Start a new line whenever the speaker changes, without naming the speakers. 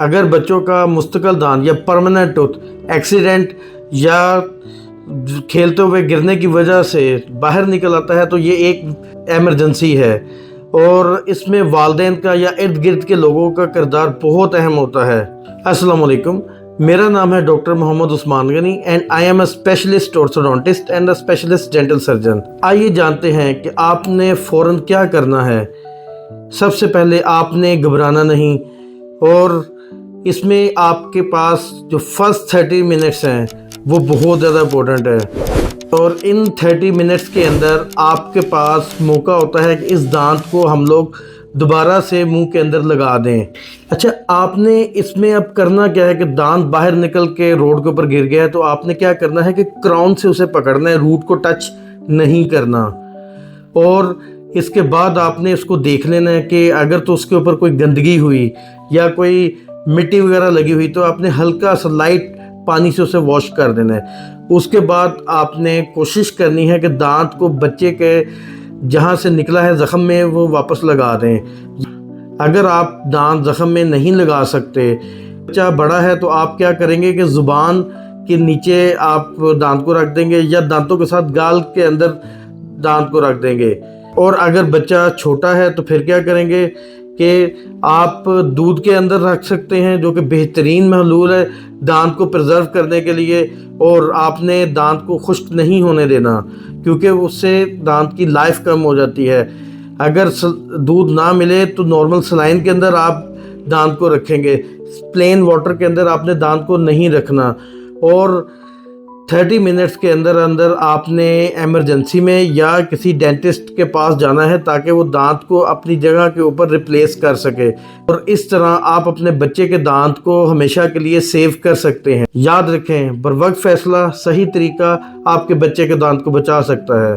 اگر بچوں کا مستقل دانت یا پرماننٹ ٹوتھ ایکسیڈنٹ یا کھیلتے ہوئے گرنے کی وجہ سے باہر نکل آتا ہے تو یہ ایک ایمرجنسی ہے، اور اس میں والدین کا یا ارد گرد کے لوگوں کا کردار بہت اہم ہوتا ہے۔ السلام علیکم، میرا نام ہے doctor Muhammad Usman Ghani and I am a specialist orthodontist and a specialist dental surgeon. آئیے جانتے ہیں کہ آپ نے فوراً کیا کرنا ہے۔ سب سے پہلے آپ نے گھبرانا نہیں، اور اس میں آپ کے پاس جو فرسٹ 30 منٹس ہیں وہ بہت زیادہ امپورٹنٹ ہے، اور ان 30 منٹس کے اندر آپ کے پاس موقع ہوتا ہے کہ اس دانت کو ہم لوگ دوبارہ سے منہ کے اندر لگا دیں۔ اچھا، آپ نے اس میں اب کرنا کیا ہے کہ دانت باہر نکل کے روڈ کے اوپر گر گیا ہے تو آپ نے کیا کرنا ہے کہ کراؤن سے اسے پکڑنا ہے، روٹ کو ٹچ نہیں کرنا، اور اس کے بعد آپ نے اس کو دیکھ لینا ہے کہ اگر تو اس کے اوپر کوئی گندگی ہوئی یا کوئی مٹی وغیرہ لگی ہوئی تو آپ نے ہلکا سا لائٹ پانی سے اسے واش کر دینا ہے۔ اس کے بعد آپ نے کوشش کرنی ہے کہ دانت کو بچے کے جہاں سے نکلا ہے زخم میں وہ واپس لگا دیں۔ اگر آپ دانت زخم میں نہیں لگا سکتے، بچہ بڑا ہے، تو آپ کیا کریں گے کہ زبان کے نیچے آپ دانت کو رکھ دیں گے یا دانتوں کے ساتھ گال کے اندر دانت کو رکھ دیں گے۔ اور اگر بچہ چھوٹا ہے تو پھر کیا کریں گے کہ آپ دودھ کے اندر رکھ سکتے ہیں، جو کہ بہترین محلول ہے دانت کو پرزرو کرنے کے لیے، اور آپ نے دانت کو خشک نہیں ہونے دینا کیونکہ اس سے دانت کی لائف کم ہو جاتی ہے۔ اگر دودھ نہ ملے تو نارمل سلائن کے اندر آپ دانت کو رکھیں گے، پلین واٹر کے اندر آپ نے دانت کو نہیں رکھنا، اور 30 منٹس کے اندر آپ نے ایمرجنسی میں یا کسی ڈینٹسٹ کے پاس جانا ہے تاکہ وہ دانت کو اپنی جگہ کے اوپر ریپلیس کر سکے، اور اس طرح آپ اپنے بچے کے دانت کو ہمیشہ کے لیے سیو کر سکتے ہیں۔ یاد رکھیں، بروقت فیصلہ، صحیح طریقہ آپ کے بچے کے دانت کو بچا سکتا ہے۔